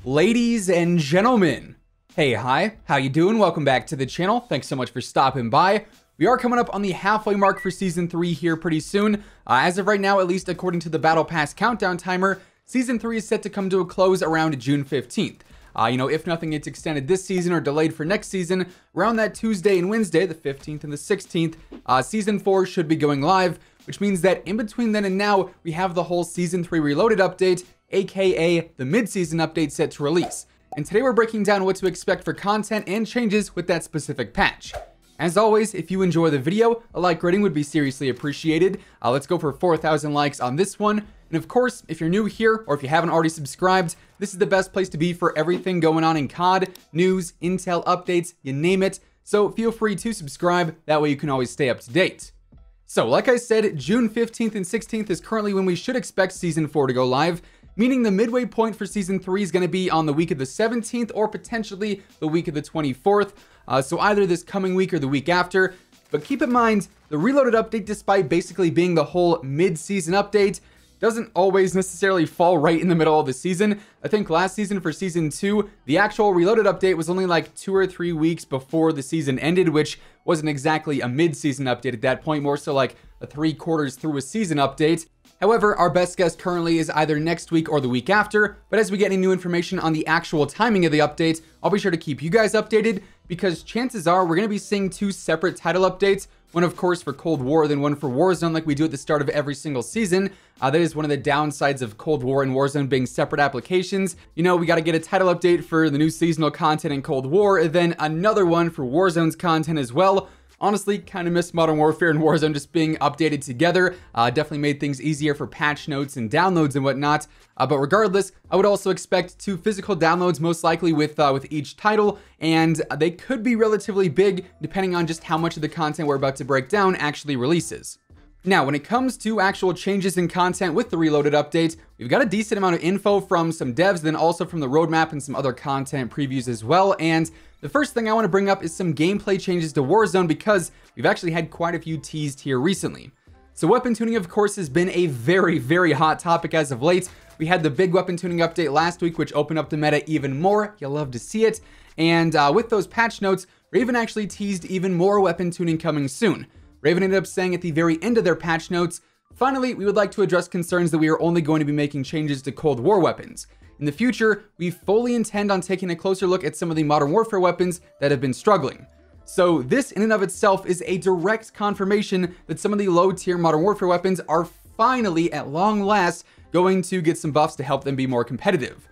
Ladies and gentlemen, hey, hi, how you doing? Welcome back to the channel. Thanks so much for stopping by. We are coming up on the halfway mark for Season 3 here pretty soon. As of right now, at least according to the Battle Pass countdown timer, Season 3 is set to come to a close around June 15th. If nothing gets extended this season or delayed for next season, around that Tuesday and Wednesday, the 15th and the 16th, Season 4 should be going live, which means that in between then and now, we have the whole Season 3 Reloaded update, aka the mid-season update set to release. And today we're breaking down what to expect for content and changes with that specific patch. As always, if you enjoy the video, a like rating would be seriously appreciated. Let's go for 4,000 likes on this one. And of course, if you're new here or if you haven't already subscribed, this is the best place to be for everything going on in COD, news, intel, updates, you name it. So feel free to subscribe, that way you can always stay up to date. So like I said, June 15th and 16th is currently when we should expect Season 4 to go live, meaning the midway point for Season 3 is going to be on the week of the 17th or potentially the week of the 24th. So either this coming week or the week after. But keep in mind, the Reloaded update, despite basically being the whole mid-season update, doesn't always necessarily fall right in the middle of the season. I think last season for Season 2, the actual Reloaded update was only like 2 or 3 weeks before the season ended, which wasn't exactly a mid-season update at that point, more so like a 3/4 through a season update. However, our best guess currently is either next week or the week after, but as we get any new information on the actual timing of the update, I'll be sure to keep you guys updated, because chances are we're going to be seeing 2 separate title updates, one of course for Cold War, then one for Warzone like we do at the start of every single season. That is one of the downsides of Cold War and Warzone being separate applications. We got to get a title update for the new seasonal content in Cold War, and then another one for Warzone's content as well. Honestly, kind of miss Modern Warfare and Warzone just being updated together. Definitely made things easier for patch notes and downloads and whatnot. But regardless, I would also expect 2 physical downloads most likely with each title, and they could be relatively big depending on just how much of the content we're about to break down actually releases. Now, when it comes to actual changes in content with the Reloaded update, we've got a decent amount of info from some devs, then also from the roadmap and some other content previews as well. And the first thing I want to bring up is some gameplay changes to Warzone, because we've actually had quite a few teased here recently. So weapon tuning, of course, has been a very, very hot topic as of late. We had the big weapon tuning update last week, which opened up the meta even more. You'll love to see it. And with those patch notes, Raven actually teased even more weapon tuning coming soon. Raven ended up saying at the very end of their patch notes, "Finally, we would like to address concerns that we are only going to be making changes to Cold War weapons. In the future, we fully intend on taking a closer look at some of the Modern Warfare weapons that have been struggling." So this in and of itself is a direct confirmation that some of the low-tier Modern Warfare weapons are finally, at long last, going to get some buffs to help them be more competitive.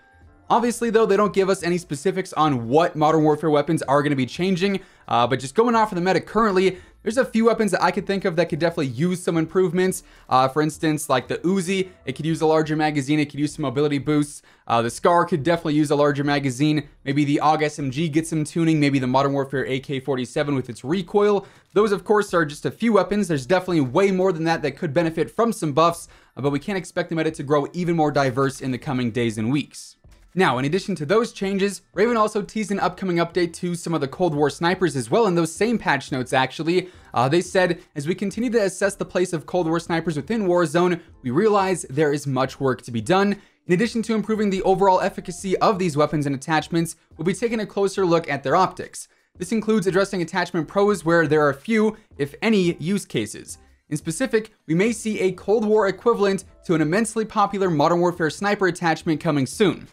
Obviously, though, they don't give us any specifics on what Modern Warfare weapons are going to be changing, but just going off of the meta currently, there's a few weapons that I could think of that could definitely use some improvements. For instance, like the Uzi, it could use a larger magazine, it could use some mobility boosts. The Scar could definitely use a larger magazine. Maybe the AUG SMG gets some tuning, maybe the Modern Warfare AK-47 with its recoil. Those, of course, are just a few weapons. There's definitely way more than that could benefit from some buffs, but we can't expect the meta to grow even more diverse in the coming days and weeks. Now, in addition to those changes, Raven also teased an upcoming update to some of the Cold War snipers as well in those same patch notes, actually. They said, "As we continue to assess the place of Cold War snipers within Warzone, we realize there is much work to be done. In addition to improving the overall efficacy of these weapons and attachments, we'll be taking a closer look at their optics. This includes addressing attachment pros where there are few, if any, use cases. In specific, we may see a Cold War equivalent to an immensely popular Modern Warfare sniper attachment coming soon."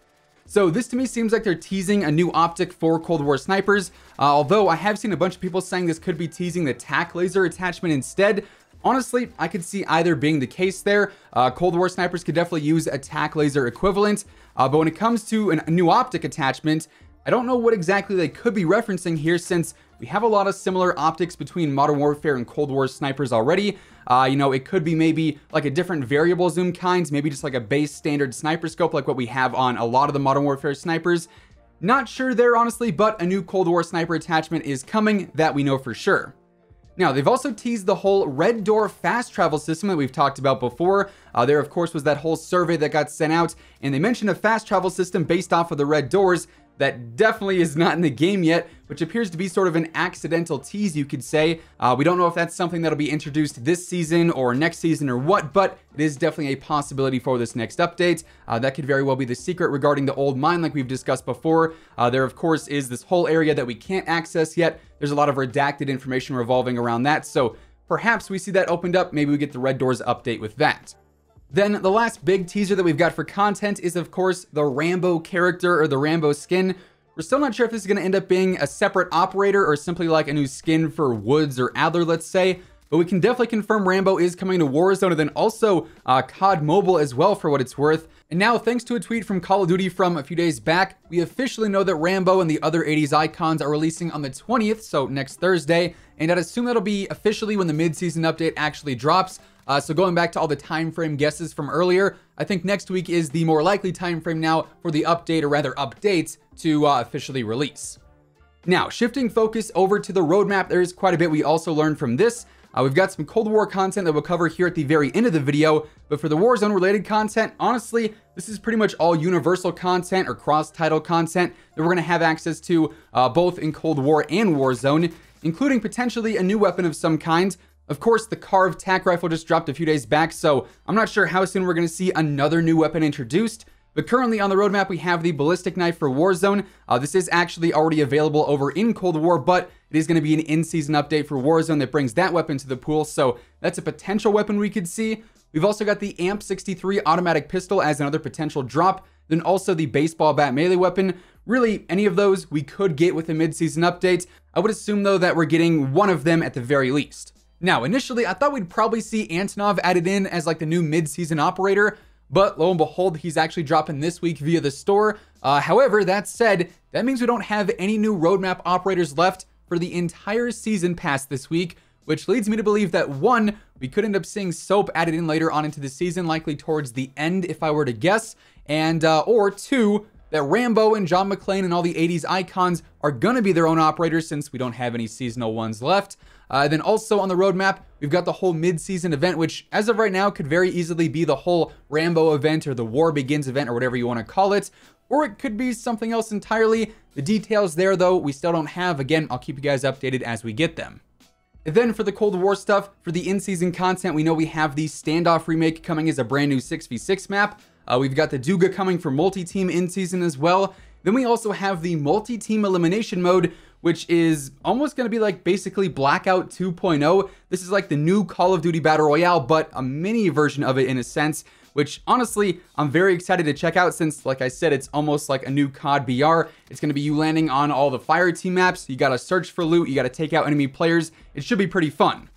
So this to me seems like they're teasing a new optic for Cold War snipers, although I have seen a bunch of people saying this could be teasing the TAC laser attachment instead. Honestly, I could see either being the case there. Cold War snipers could definitely use a TAC laser equivalent, but when it comes to a new optic attachment, I don't know what exactly they could be referencing here, since we have a lot of similar optics between Modern Warfare and Cold War snipers already. It could be maybe like a different variable zoom kinds, maybe just like a base standard sniper scope like what we have on a lot of the Modern Warfare snipers. Not sure there, honestly, but a new Cold War sniper attachment is coming, that we know for sure. Now, they've also teased the whole Red Door fast travel system that we've talked about before. There, of course, was that whole survey that got sent out, and they mentioned a fast travel system based off of the red doors that definitely is not in the game yet, which appears to be sort of an accidental tease, you could say. We don't know if that's something that'll be introduced this season or next season or what, but it is definitely a possibility for this next update. That could very well be the secret regarding the old mine like we've discussed before. There, of course, is this whole area that we can't access yet. There's a lot of redacted information revolving around that, so perhaps we see that opened up. Maybe we get the Red Doors update with that. Then the last big teaser that we've got for content is, of course, the Rambo character or the Rambo skin. We're still not sure if this is going to end up being a separate operator or simply like a new skin for Woods or Adler, let's say. But we can definitely confirm Rambo is coming to Warzone, and then also COD Mobile as well, for what it's worth. And now, thanks to a tweet from Call of Duty from a few days back, we officially know that Rambo and the other 80s icons are releasing on the 20th, so next Thursday. And I'd assume that'll be officially when the mid-season update actually drops. So going back to all the time frame guesses from earlier, I think next week is the more likely time frame now for the update, or rather updates, to officially release. Now, shifting focus over to the roadmap, there is quite a bit we also learned from this. We've got some Cold War content that we'll cover here at the very end of the video, but for the Warzone related content, honestly, this is pretty much all universal content or cross-title content that we're going to have access to both in Cold War and Warzone, including potentially a new weapon of some kind. Of course, the Carved TAC rifle just dropped a few days back, so I'm not sure how soon we're going to see another new weapon introduced. But currently on the roadmap, we have the Ballistic Knife for Warzone. This is actually already available over in Cold War, but it is going to be an in-season update for Warzone that brings that weapon to the pool, so that's a potential weapon we could see. We've also got the AMP-63 automatic pistol as another potential drop, then also the baseball bat melee weapon. Really, any of those we could get with a mid-season update. I would assume, though, that we're getting one of them at the very least. Now, initially, I thought we'd probably see Antonov added in as like the new mid-season operator, but lo and behold, he's actually dropping this week via the store. However, that said, that means we don't have any new roadmap operators left for the entire season past this week, which leads me to believe that one, we could end up seeing Soap added in later on into the season, likely towards the end if I were to guess, and or two, that Rambo and John McClane and all the 80s icons are gonna be their own operators since we don't have any seasonal ones left. Then also on the roadmap, we've got the whole mid-season event, which as of right now could very easily be the whole Rambo event or the War Begins event or whatever you want to call it. Or it could be something else entirely. The details there, though, we still don't have. Again, I'll keep you guys updated as we get them. And then for the Cold War stuff, for the in-season content, we know we have the Standoff remake coming as a brand new 6v6 map. We've got the Duga coming for multi-team in-season as well. Then we also have the multi-team elimination mode, which is almost going to be like basically Blackout 2.0. This is like the new Call of Duty Battle Royale, but a mini version of it in a sense, which honestly, I'm very excited to check out since, like I said, it's almost like a new COD BR. It's going to be you landing on all the fire team maps. You got to search for loot. You got to take out enemy players. It should be pretty fun.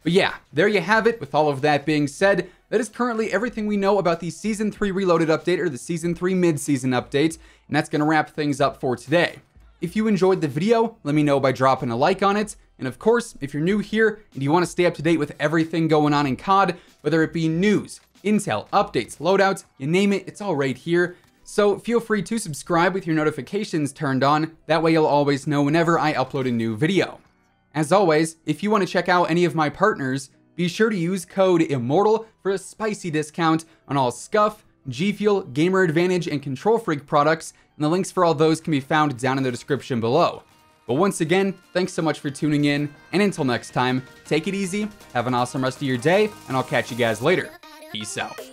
But yeah, there you have it. With all of that being said, that is currently everything we know about the Season 3 Reloaded update or the Season 3 mid-season update, and that's going to wrap things up for today. If you enjoyed the video, let me know by dropping a like on it. And of course, if you're new here and you want to stay up to date with everything going on in COD, whether it be news, intel, updates, loadouts, you name it, it's all right here. So feel free to subscribe with your notifications turned on. That way you'll always know whenever I upload a new video. As always, if you want to check out any of my partners, be sure to use code IMMORTAL for a spicy discount on all Scuff, G Fuel, Gamer Advantage, and Control Freak products, and the links for all those can be found down in the description below. But once again, thanks so much for tuning in, and until next time, take it easy, have an awesome rest of your day, and I'll catch you guys later. Peace out.